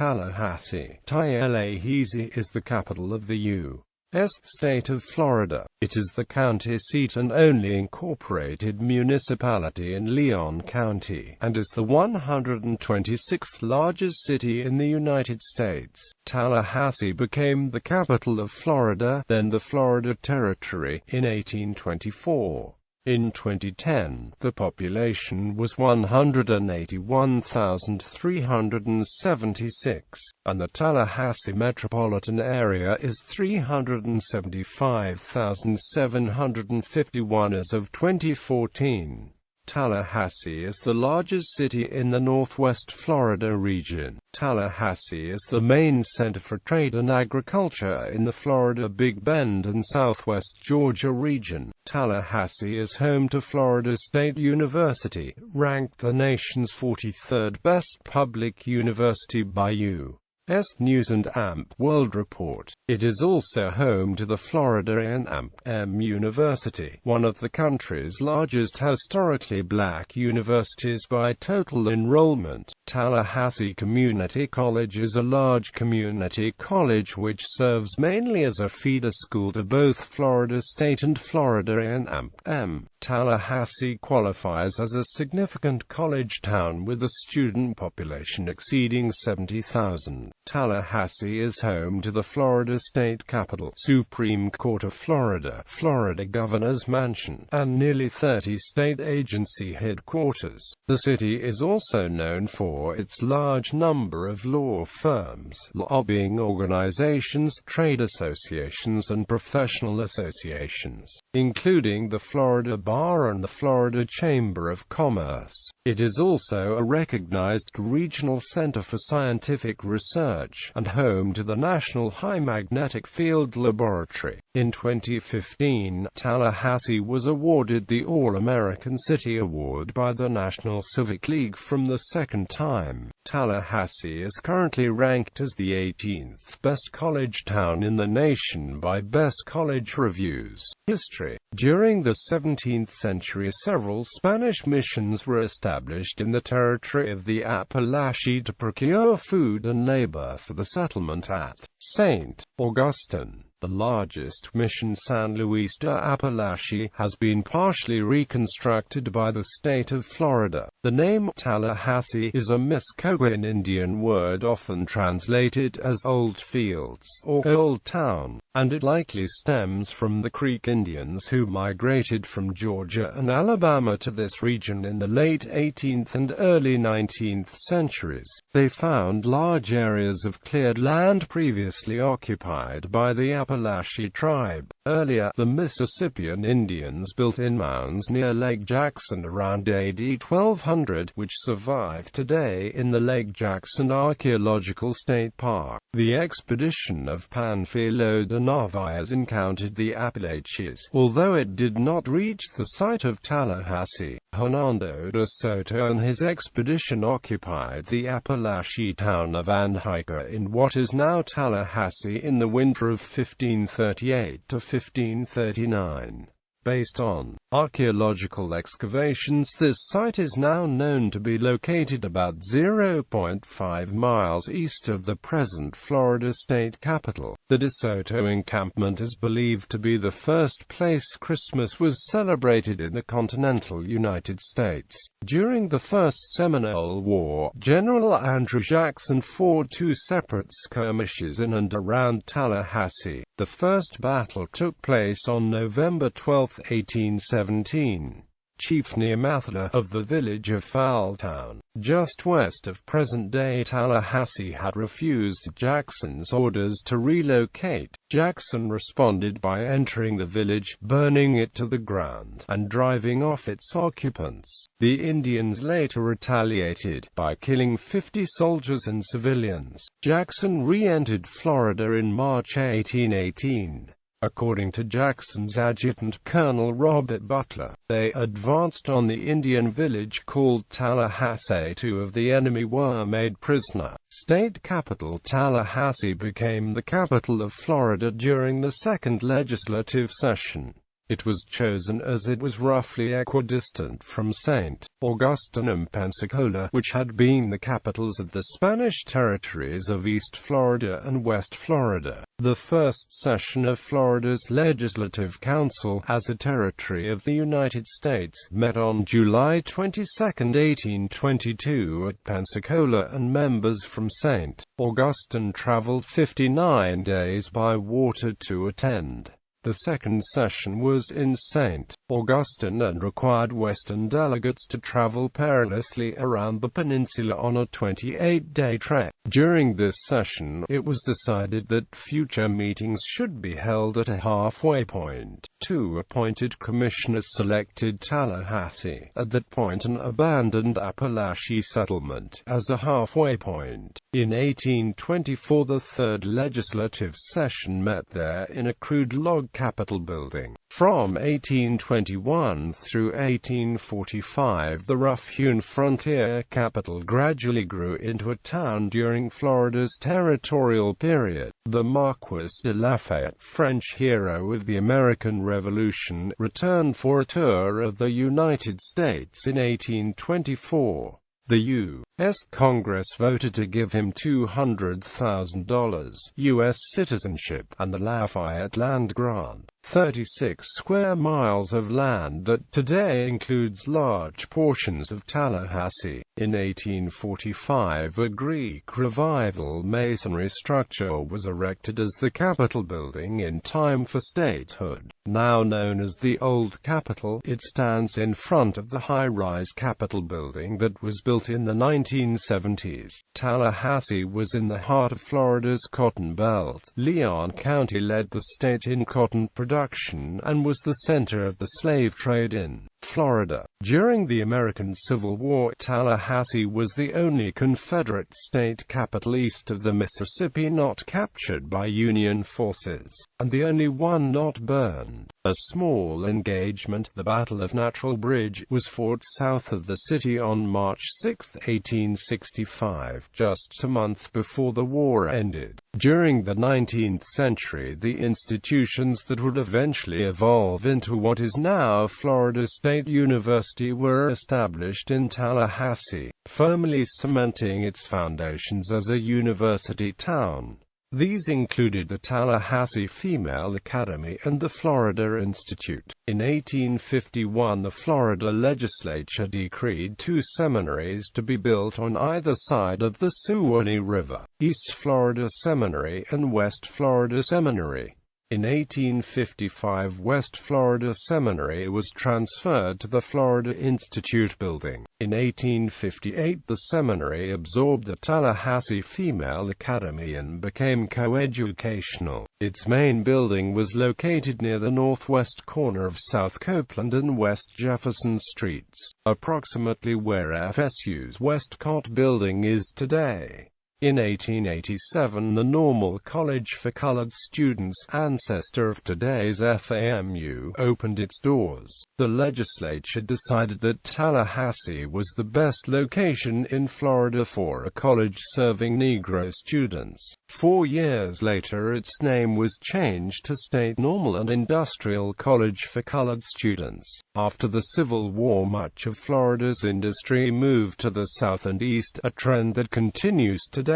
Tallahassee. ʻtæləʻhæsi is the capital of the U.S. state of Florida. It is the county seat and only incorporated municipality in Leon County, and is the 126th largest city in the United States. Tallahassee became the capital of Florida, then the Florida Territory, in 1824. In 2010, the population was 181,376, and the Tallahassee metropolitan area is 375,751 as of 2014. Tallahassee is the largest city in the Northwest Florida region. Tallahassee is the main center for trade and agriculture in the Florida Big Bend and Southwest Georgia region. Tallahassee is home to Florida State University, ranked the nation's 43rd best public university by U.S. News & World Report. It is also home to the Florida A&M University, one of the country's largest historically black universities by total enrollment. Tallahassee Community College is a large community college which serves mainly as a feeder school to both Florida State and Florida A&M. Tallahassee qualifies as a significant college town with a student population exceeding 70,000. Tallahassee is home to the Florida State Capitol, Supreme Court of Florida, Florida Governor's Mansion, and nearly 30 state agency headquarters. The city is also known for its large number of law firms, lobbying organizations, trade associations, and professional associations, including the Florida Bar and the Florida Chamber of Commerce. It is also a recognized regional center for scientific research, and home to the National High Magnetic Field Laboratory. In 2015, Tallahassee was awarded the All-American City Award by the National Civic League for the second time. Tallahassee is currently ranked as the 18th best college town in the nation by Best College Reviews. History. During the 17th century, several Spanish missions were established in the territory of the Appalachee to procure food and labor for the settlement at St. Augustine. The largest mission, San Luis de Appalachee, has been partially reconstructed by the state of Florida. The name Tallahassee is a Muskogee Indian word often translated as Old Fields or Old Town, and it likely stems from the Creek Indians who migrated from Georgia and Alabama to this region in the late 18th and early 19th centuries. They found large areas of cleared land previously occupied by the Appalachee tribe. Earlier, the Mississippian Indians built in mounds near Lake Jackson around AD 1200, which survive today in the Lake Jackson Archaeological State Park. The expedition of Panfilo de Narvaez encountered the Appalachians, although it did not reach the site of Tallahassee. Hernando de Soto and his expedition occupied the Appalachee town of Anheuser in what is now Tallahassee in the winter of 1538 to 1539. Based on archaeological excavations, this site is now known to be located about 0.5 miles east of the present Florida state capitol. The De Soto encampment is believed to be the first place Christmas was celebrated in the continental United States. During the First Seminole War, General Andrew Jackson fought two separate skirmishes in and around Tallahassee. The first battle took place on November 12, 1817. Chief Neamathla of the village of Foultown, just west of present-day Tallahassee, had refused Jackson's orders to relocate. Jackson responded by entering the village, burning it to the ground, and driving off its occupants. The Indians later retaliated by killing 50 soldiers and civilians. Jackson re-entered Florida in March 1818. According to Jackson's adjutant Colonel Robert Butler, they advanced on the Indian village called Tallahassee. 2 of the enemy were made prisoner. State capital Tallahassee became the capital of Florida during the second legislative session. It was chosen as it was roughly equidistant from St. Augustine and Pensacola, which had been the capitals of the Spanish territories of East Florida and West Florida. The first session of Florida's Legislative Council, as a territory of the United States, met on July 22, 1822 at Pensacola, and members from St. Augustine traveled 59 days by water to attend. The second session was in St. Augustine and required Western delegates to travel perilously around the peninsula on a 28-day trek. During this session, it was decided that future meetings should be held at a halfway point. Two appointed commissioners selected Tallahassee, at that point an abandoned Appalachian settlement, as a halfway point. In 1824, the third legislative session met there in a crude log Capitol building. From 1821 through 1845, the rough-hewn frontier capital gradually grew into a town during Florida's territorial period. The Marquis de Lafayette, French hero of the American Revolution, returned for a tour of the United States in 1824. The U.S. Congress voted to give him $200,000 U.S. citizenship, and the Lafayette Land Grant, 36 square miles of land that today includes large portions of Tallahassee. In 1845, a Greek Revival masonry structure was erected as the Capitol building in time for statehood. Now known as the Old Capitol, it stands in front of the high-rise Capitol building that was built in the 1970s. Tallahassee was in the heart of Florida's Cotton Belt. Leon County led the state in cotton production and was the center of the slave trade in Florida. During the American Civil War, Tallahassee was the only Confederate state capital east of the Mississippi not captured by Union forces, and the only one not burned. A small engagement, the Battle of Natural Bridge, was fought south of the city on March 6, 1865, just a month before the war ended. During the 19th century, the institutions that would eventually evolve into what is now Florida State University were established in Tallahassee, firmly cementing its foundations as a university town. These included the Tallahassee Female Academy and the Florida Institute. In 1851, the Florida legislature decreed two seminaries to be built on either side of the Suwannee River, East Florida Seminary and West Florida Seminary. In 1855, West Florida Seminary was transferred to the Florida Institute building. In 1858, the seminary absorbed the Tallahassee Female Academy and became coeducational. Its main building was located near the northwest corner of South Copeland and West Jefferson Streets, approximately where FSU's Westcott building is today. In 1887, the Normal College for Colored Students, ancestor of today's FAMU, opened its doors. The legislature decided that Tallahassee was the best location in Florida for a college serving Negro students. 4 years later, its name was changed to State Normal and Industrial College for Colored Students. After the Civil War, much of Florida's industry moved to the south and east, a trend that continues today.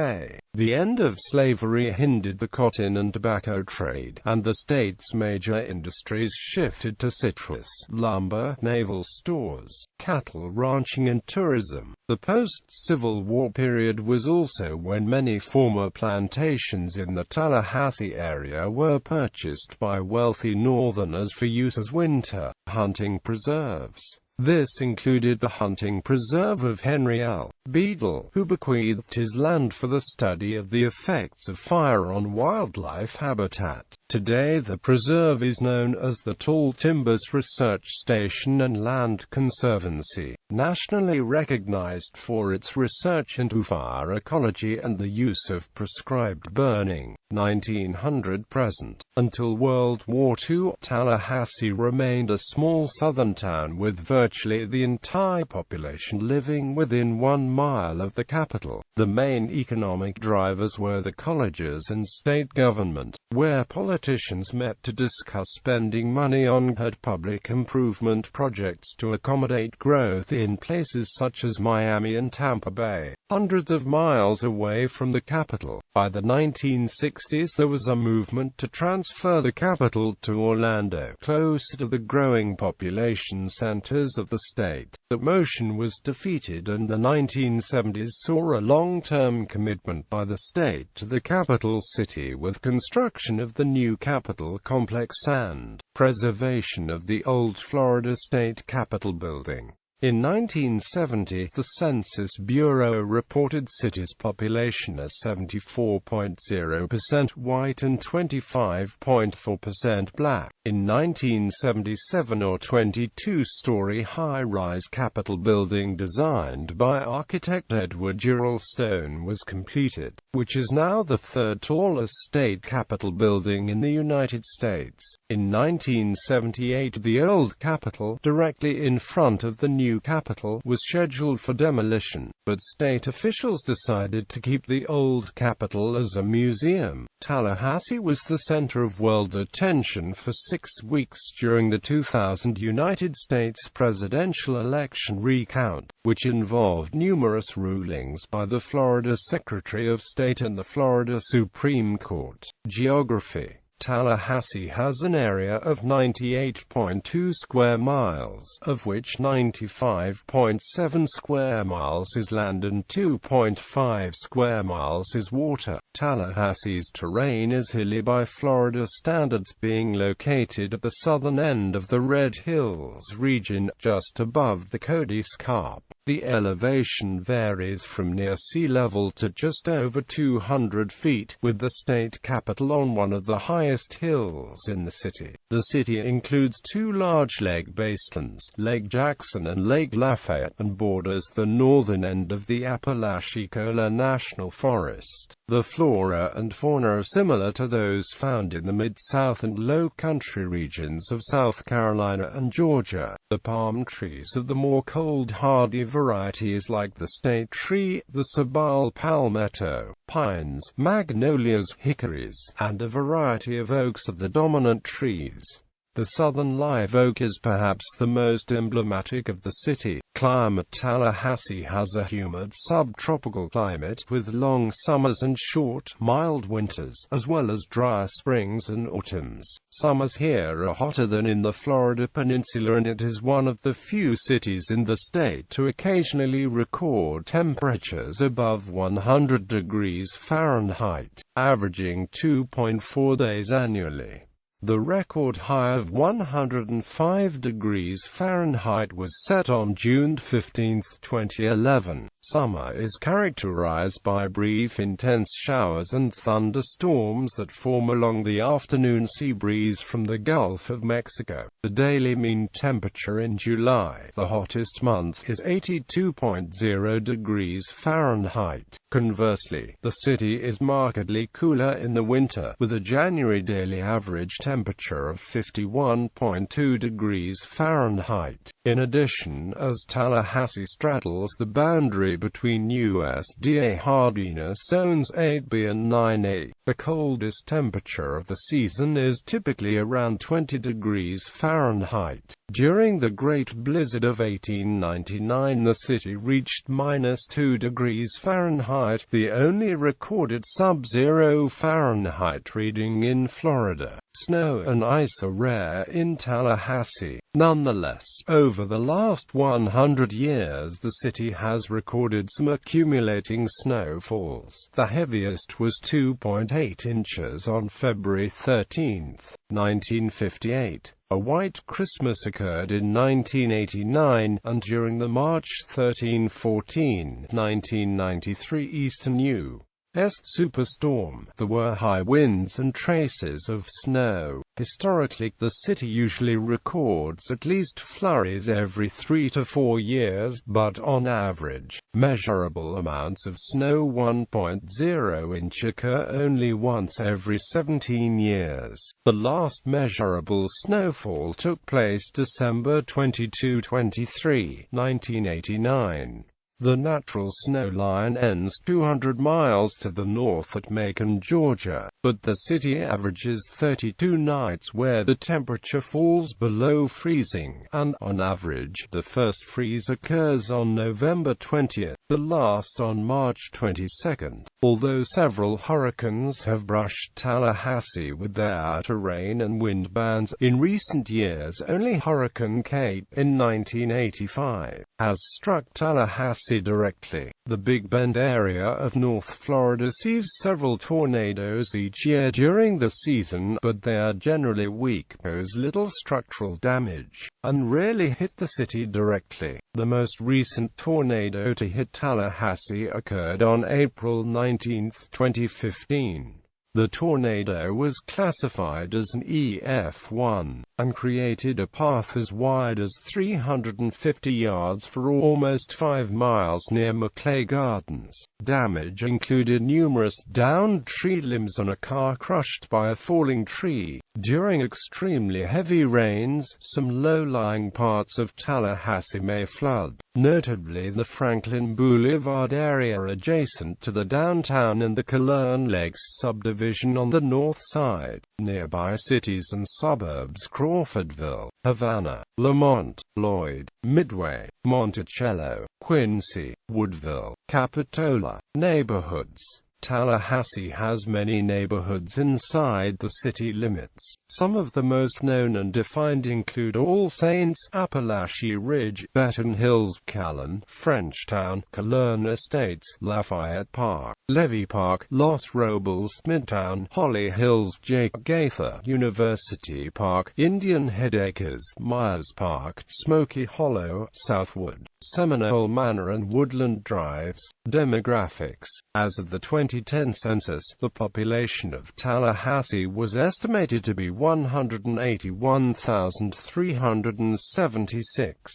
The end of slavery hindered the cotton and tobacco trade, and the state's major industries shifted to citrus, lumber, naval stores, cattle ranching and tourism. The post-Civil War period was also when many former plantations in the Tallahassee area were purchased by wealthy Northerners for use as winter hunting preserves. This included the hunting preserve of Henry L. Beadle, who bequeathed his land for the study of the effects of fire on wildlife habitat. Today the preserve is known as the Tall Timbers Research Station and Land Conservancy. nationally recognized for its research into fire ecology and the use of prescribed burning. 1900 present. Until World War II, Tallahassee remained a small southern town with virtually the entire population living within 1 mile of the capital. The main economic drivers were the colleges and state government, where politicians met to discuss spending money on public improvement projects to accommodate growth in places such as Miami and Tampa Bay, hundreds of miles away from the capital. By the 1960s, there was a movement to transfer the capital to Orlando, closer to the growing population centers of the state. The motion was defeated, and the 1970s saw a long-term commitment by the state to the capital city with construction of the new Capitol complex and preservation of the old Florida State Capitol building. In 1970, the Census Bureau reported city's population as 74.0% white and 25.4% black. In 1977, a 22-story high-rise Capitol building designed by architect Edward Stone was completed, which is now the third tallest state Capitol building in the United States. In 1978, the old Capitol, directly in front of the new Capitol, was scheduled for demolition, but state officials decided to keep the old Capitol as a museum. Tallahassee was the center of world attention for 6 weeks during the 2000 United States presidential election recount, which involved numerous rulings by the Florida Secretary of State and the Florida Supreme Court. Geography. Tallahassee has an area of 98.2 square miles, of which 95.7 square miles is land and 2.5 square miles is water. Tallahassee's terrain is hilly by Florida standards, being located at the southern end of the Red Hills region, just above the Cody Scarp. The elevation varies from near sea level to just over 200 feet, with the state capitol on one of the highest hills in the city. The city includes 2 large lake basins, Lake Jackson and Lake Lafayette, and borders the northern end of the Apalachicola National Forest. The flora and fauna are similar to those found in the Mid-South and Low-Country regions of South Carolina and Georgia. The palm trees of the more cold hardy varieties like the state tree, the sabal palmetto, pines, magnolias, hickories, and a variety of oaks are the dominant trees. The southern live oak is perhaps the most emblematic of the city. Climate. Tallahassee has a humid subtropical climate with long summers and short, mild winters, as well as dry springs and autumns. Summers here are hotter than in the Florida Peninsula, and it is one of the few cities in the state to occasionally record temperatures above 100 degrees Fahrenheit, averaging 2.4 days annually. The record high of 105 degrees Fahrenheit was set on June 15, 2011. Summer is characterized by brief intense showers and thunderstorms that form along the afternoon sea breeze from the Gulf of Mexico. The daily mean temperature in July, the hottest month, is 82.0 degrees Fahrenheit. Conversely, the city is markedly cooler in the winter, with a January daily average temperature of 51.2 degrees Fahrenheit. In addition, as Tallahassee straddles the boundary between USDA hardiness zones 8B and 9A, the coldest temperature of the season is typically around 20 degrees Fahrenheit. During the Great Blizzard of 1899, the city reached -2 degrees Fahrenheit, the only recorded sub-zero Fahrenheit reading in Florida. Snow and ice are rare in Tallahassee. Nonetheless, over the last 100 years the city has recorded some accumulating snowfalls. The heaviest was 2.8 inches on February 13, 1958. A white Christmas occurred in 1989, and during the March 13–14, 1993 Eastern U. superstorm. There were high winds and traces of snow. Historically, the city usually records at least flurries every 3 to 4 years, but on average, measurable amounts of snow 1.0 inch occur only once every 17 years. The last measurable snowfall took place December 22, 1989. The natural snow line ends 200 miles to the north at Macon, Georgia, but the city averages 32 nights where the temperature falls below freezing, and, on average, the first freeze occurs on November 20th, the last on March 22nd. Although several hurricanes have brushed Tallahassee with their terrain and wind bands in recent years, only Hurricane Kate, in 1985, has struck Tallahassee directly. The Big Bend area of North Florida sees several tornadoes each year during the season, but they are generally weak, cause little structural damage, and rarely hit the city directly. The most recent tornado to hit Tallahassee occurred on April 19, 2015. The tornado was classified as an EF1, and created a path as wide as 350 yards for almost 5 miles near Maclay Gardens. Damage included numerous downed tree limbs and a car crushed by a falling tree. During extremely heavy rains, some low-lying parts of Tallahassee may flood, notably the Franklin Boulevard area adjacent to the downtown and the Kern Lakes subdivision on the north side. Nearby cities and suburbs: Crawfordville, Havana, Lamont, Lloyd, Midway, Monticello, Quincy, Woodville, Capitola. Neighborhoods. Tallahassee has many neighborhoods inside the city limits. Some of the most known and defined include All Saints, Appalachia Ridge, Benton Hills, Callan, Frenchtown, Kern Estates, Lafayette Park, Levy Park, Los Robles, Midtown, Holly Hills, Jake Gaither, University Park, Indian Head Acres, Myers Park, Smoky Hollow, Southwood, Seminole Manor and Woodland Drives. Demographics. As of the 2010 census, the population of Tallahassee was estimated to be 181,376.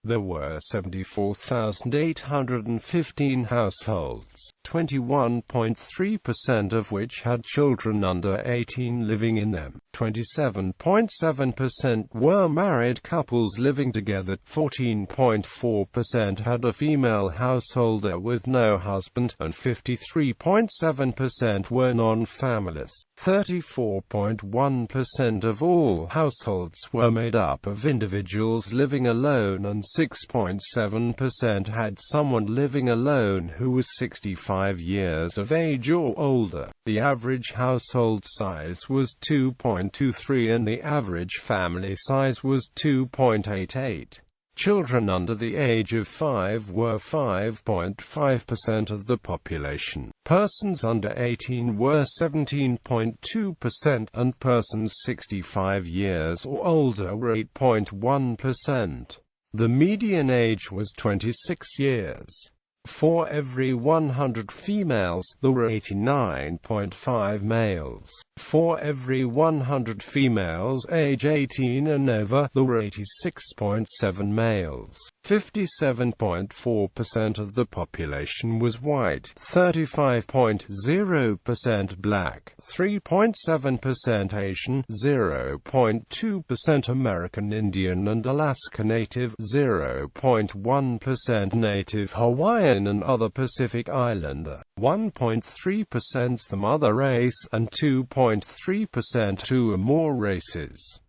There were 74,815 households, 21.3% of which had children under 18 living in them. 27.7% were married couples living together. 14.4% had a female householder with no husband, and 53.7% were non-families. 34.1% of all households were made up of individuals living alone, and 6.7% had someone living alone who was 65 years of age or older. The average household size was 2.23 and the average family size was 2.88. Children under the age of 5 were 5.5% of the population. Persons under 18 were 17.2%, and persons 65 years or older were 8.1%. The median age was 26 years. For every 100 females, there were 89.5 males. For every 100 females age 18 and over, there were 86.7 males. 57.4% of the population was white, 35.0% black, 3.7% Asian, 0.2% American Indian and Alaska Native, 0.1% Native Hawaiian and other Pacific Islander, 1.3% some other race, and 2.3% two or more races.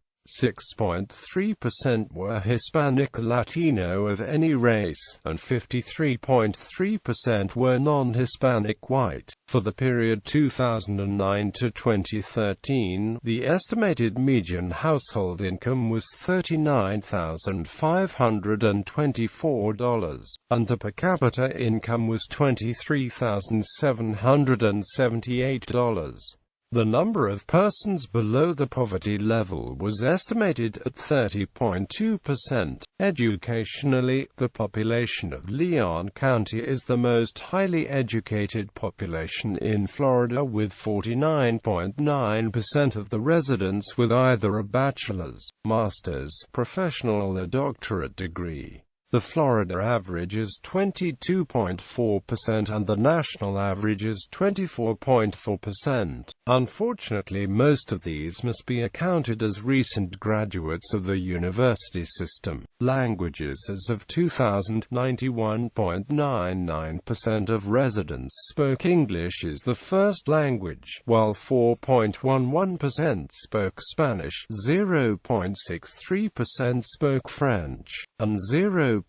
6.3% were Hispanic or Latino of any race, and 53.3% were non-Hispanic white. For the period 2009 to 2013, the estimated median household income was $39,524, and the per capita income was $23,778. The number of persons below the poverty level was estimated at 30.2%. Educationally, the population of Leon County is the most highly educated population in Florida, with 49.9% of the residents with either a bachelor's, master's, professional or doctorate degree. The Florida average is 22.4% and the national average is 24.4%. Unfortunately, most of these must be accounted as recent graduates of the university system. Languages: as of 2000, 91.99% of residents spoke English as the first language, while 4.11% spoke Spanish, 0.63% spoke French, and 0.59%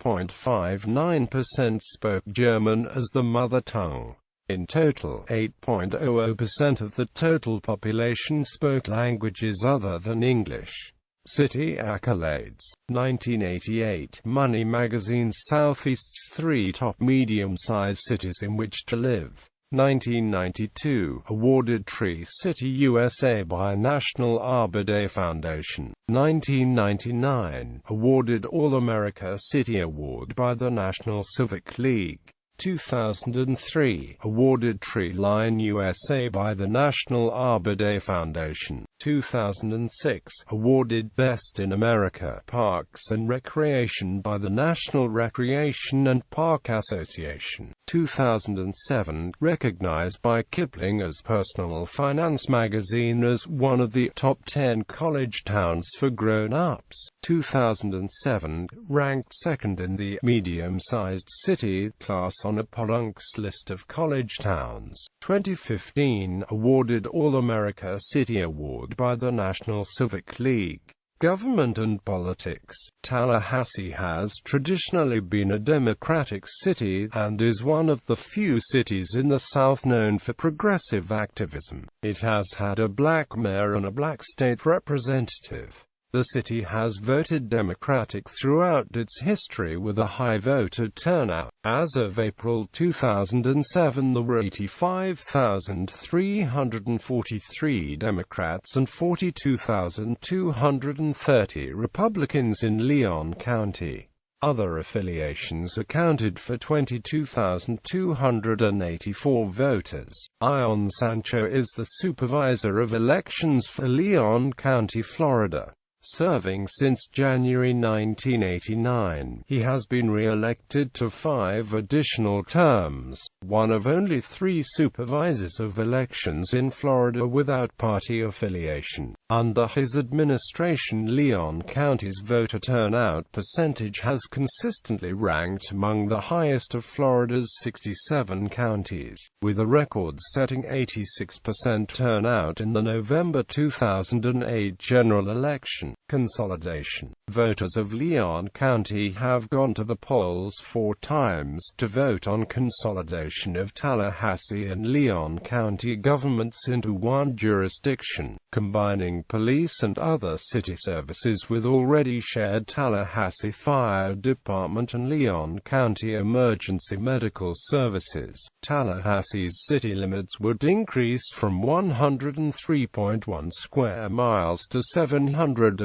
spoke German as the mother tongue. In total, 8.00% of the total population spoke languages other than English. City accolades: 1988, Money Magazine's Southeast's 3 top medium-sized cities in which to live. 1992, awarded Tree City, USA by National Arbor Day Foundation. 1999, awarded All-America City Award by the National Civic League. 2003, awarded Tree Line USA by the National Arbor Day Foundation. 2006, awarded Best in America Parks and Recreation by the National Recreation and Park Association. 2007, recognized by Kipling as Personal Finance Magazine as one of the top 10 college towns for grown-ups. 2007, ranked second in the medium-sized city class on a Podunks list of college towns. 2015, awarded All-America City Award by the National Civic League. Government and politics. Tallahassee has traditionally been a Democratic city, and is one of the few cities in the South known for progressive activism. It has had a black mayor and a black state representative. The city has voted Democratic throughout its history with a high voter turnout. As of April 2007, there were 85,343 Democrats and 42,230 Republicans in Leon County. Other affiliations accounted for 22,284 voters. Ion Sancho is the supervisor of elections for Leon County, Florida. Serving since January 1989, he has been re-elected to 5 additional terms, one of only 3 supervisors of elections in Florida without party affiliation. Under his administration, Leon County's voter turnout percentage has consistently ranked among the highest of Florida's 67 counties, with a record-setting 86% turnout in the November 2008 general election. Consolidation. Voters of Leon County have gone to the polls 4 times to vote on consolidation of Tallahassee and Leon County governments into one jurisdiction, combining police and other city services with already shared Tallahassee Fire Department and Leon County Emergency Medical Services. Tallahassee's city limits would increase from 103.1 square miles to 702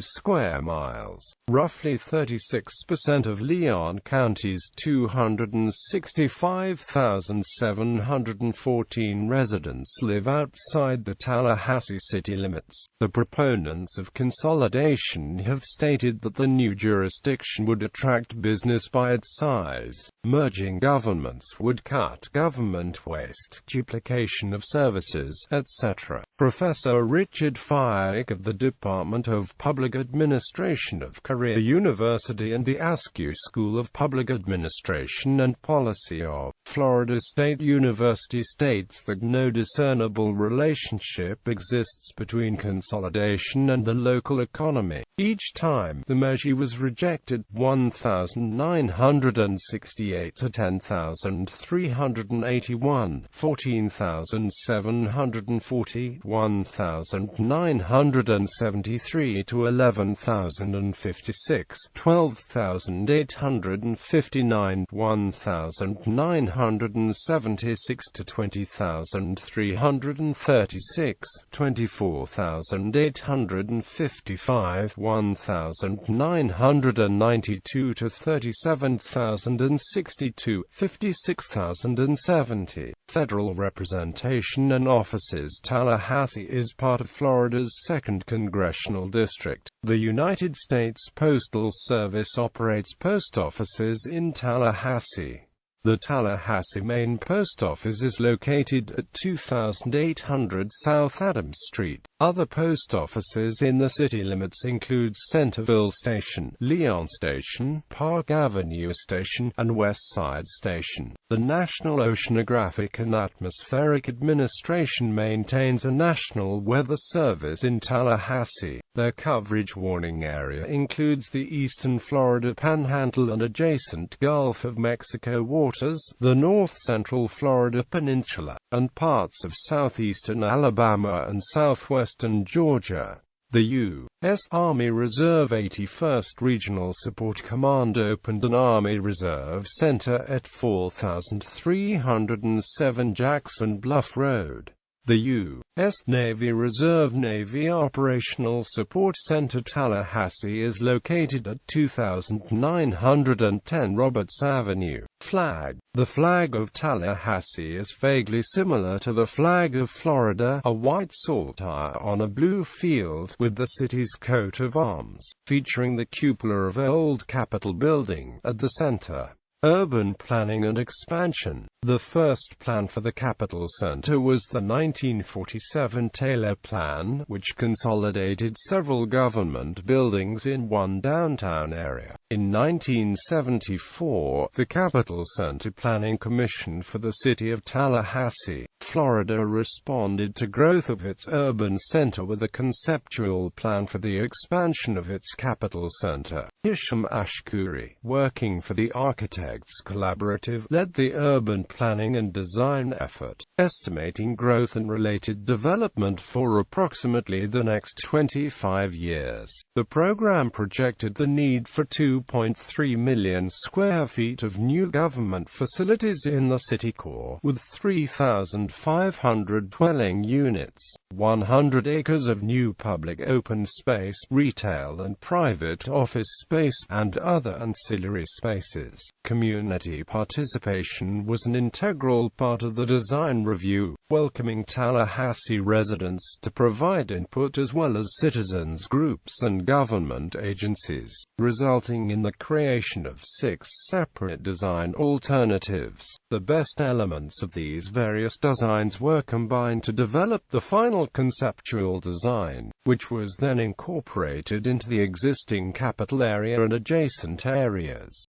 square miles. Roughly 36% of Leon County's 265,714 residents live outside the Tallahassee city limits. The proponents of consolidation have stated that the new jurisdiction would attract business by its size. Merging governments would cut government waste, duplication of services, etc. Professor Richard Fike of the Department of Public Administration of Career University and the Askew School of Public Administration and Policy of Florida State University states that no discernible relationship exists between consolidation and the local economy. Each time the measure was rejected, 1,968 to 10,381, 14,740, 1,973 to 11,056, 12,859, 1,900 20,376 to 20,336, 24,855, 1,992 to 37,062, 56,070. Federal representation and offices. Tallahassee is part of Florida's 2nd Congressional District. The United States Postal Service operates post offices in Tallahassee. The Tallahassee Main Post Office is located at 2800 South Adams Street. Other post offices in the city limits include Centerville Station, Leon Station, Park Avenue Station, and West Side Station. The National Oceanographic and Atmospheric Administration maintains a national weather service in Tallahassee. Their coverage warning area includes the eastern Florida Panhandle and adjacent Gulf of Mexico waters, the north-central Florida Peninsula, and parts of southeastern Alabama and southwestern Georgia. The U.S. Army Reserve 81st Regional Support Command opened an Army Reserve Center at 4307 Jackson Bluff Road. The U.S. Navy Reserve Navy Operational Support Center Tallahassee is located at 2910 Roberts Avenue. Flag. The flag of Tallahassee is vaguely similar to the flag of Florida, a white saltire on a blue field, with the city's coat of arms, featuring the cupola of an old Capitol building at the center. Urban planning and expansion. The first plan for the Capitol Center was the 1947 Taylor Plan, which consolidated several government buildings in one downtown area. In 1974, the Capitol Center Planning Commission for the city of Tallahassee, Florida responded to growth of its urban center with a conceptual plan for the expansion of its Capitol Center. Hisham Ashkuri, working for the Architects Collaborative, led the urban planning and design effort, estimating growth and related development for approximately the next 25 years. The program projected the need for 2.3 million square feet of new government facilities in the city core, with 3,500 dwelling units, 100 acres of new public open space, retail and private office space, and other ancillary spaces. Community participation was an integral part of the design review, welcoming Tallahassee residents to provide input as well as citizens groups and government agencies, resulting in the creation of 6 separate design alternatives. The best elements of these various designs were combined to develop the final conceptual design, which was then incorporated into the existing Capitol area and adjacent areas.